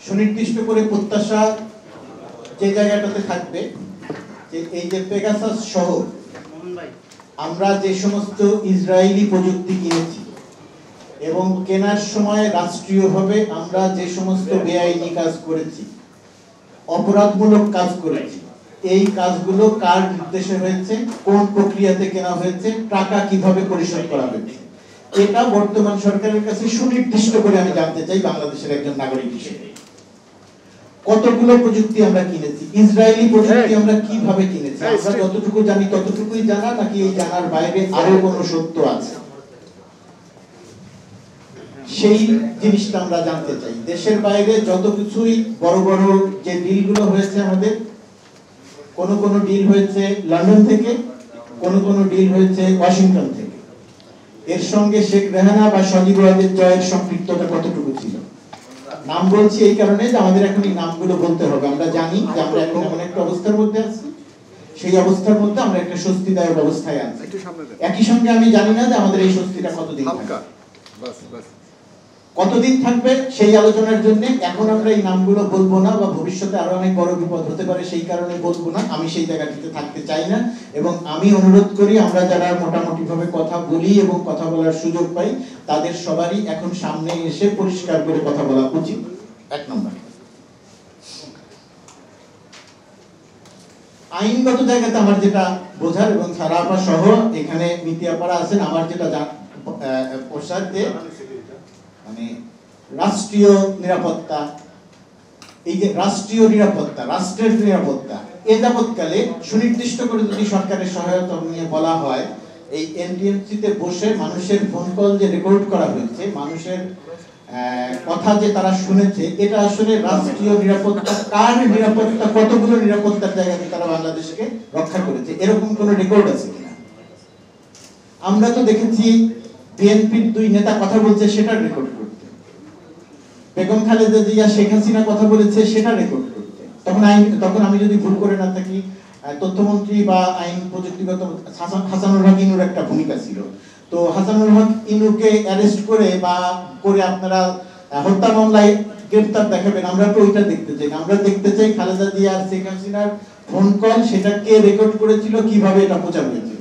সুনির্দিষ্ট করে প্রত্যাশা যে জায়গাটাতে থাকবে যে এই যে পেগাসাস সহ আমরা যে সমস্ত ইসরায়েলি প্রযুক্তি কিনেছি এবং কেনার সময় রাষ্ট্রীয়ভাবে আমরা যে সমস্ত বেআইনি কাজ করেছি, অপরাধমূলক কাজ করেছি, এই কাজগুলো কার নির্দেশে হয়েছে, কোন প্রক্রিয়াতে কেনা হয়েছে, টাকা কিভাবে পরিশোধ করা হয়েছে, এটা বর্তমান সরকারের কাছে সুনির্দিষ্ট করে আমি জানতে চাই বাংলাদেশের একজন নাগরিক হিসেবে। কতগুলো প্রযুক্তি আমরা কিনেছি, ইসরায়েলি প্রযুক্তি আমরা কিভাবে কিনেছি, আমরা যতটুকু জানি ততটুকুই জানা নাকি এই জানার বাইরে আরো কোনো সত্য আছে, সেই জিনিসটা আমরা জানতে চাই। দেশের বাইরে যত কিছুই বড় বড় যে ডিলগুলো হয়েছে আমাদের, কোন ডিল হয়েছে লন্ডন থেকে, কোন ডিল হয়েছে ওয়াশিংটন থেকে, এর সঙ্গে শেখ রেহানা বা সজীব ওয়াজেদ জয়ের সম্পৃক্ততা কতটুকু ছিল। নাম বলছি এই কারণে যে আমাদের এখন এই নামগুলো বলতে হবে। আমরা জানি যে আমরা এখন এমন একটা অবস্থার মধ্যে আছি, সেই অবস্থার মধ্যে আমরা একটা স্বস্তিদায়ক অবস্থায় আছি। একই সঙ্গে আমি জানি না যে আমাদের এই স্বস্তিটা কতদিন থাকবে সেই আলোচনার জন্য এখন আমরা এই নামগুলো বলবো না, বা ভবিষ্যতে আরো অনেক বড় বিপদ হতে পারে সেই কারণে বলবো না। আমি সেই জায়গাটিতে থাকতে চাই না এবং আমি অনুরোধ করি আমরা যারা মোটামুটি ভাবে কথা বলি এবং কথা বলার সুযোগ পাই তাদের সবারই এখন সামনে এসে পরিষ্কার করে কথা বলা উচিত। এক নম্বর, আইনগত জায়গাতে আমার যেটা বোঝার, এবং সারাপা সহ এখানে মিতিয়াপাড়া আছেন, আমার যেটা পোশাকে মানে রাষ্ট্রীয় নিরাপত্তা, এই যে রাষ্ট্রীয় নিরাপত্তা, রাষ্ট্রের নিরাপত্তা, এ যাবৎকালে সুনির্দিষ্ট করে যদি সরকারের সহায়তা নিয়ে বলা হয়, এই এনডিএমসিতে বসে মানুষের ফোন কল যে রেকর্ড করা হয়েছে, মানুষের কথা যে তারা শুনেছে, এটা আসলে রাষ্ট্রীয় নিরাপত্তা, কার নিরাপত্তা, কতগুলো নিরাপত্তার জায়গাতে তারা বাংলাদেশকে রক্ষা করেছে, এরকম কোন রেকর্ড আছে কিনা। আমরা তো দেখেছি বিএনপির দুই নেতা কথা বলছে সেটা রেকর্ড করতে, বেগম খালেদা জিয়া শেখ হাসিনা কথা বলেছে সেটা রেকর্ড করতে। তখন আমি যদি ভুল করে না থাকি তথ্যমন্ত্রী বা আইন প্রযুক্তিগত হাসানুল হক ইনুর একটা ভূমিকা ছিল। তো হাসানুল হক ইনুকে অ্যারেস্ট করে বা করে আপনারা হত্যা মামলায় গ্রেফতার দেখাবেন, আমরা তো ওইটা দেখতে চাই। আমরা দেখতে চাই খালেদা জিয়া আর শেখ হাসিনার ফোন কল, সেটা কে রেকর্ড করেছিল, কিভাবে এটা প্রচার হয়েছে।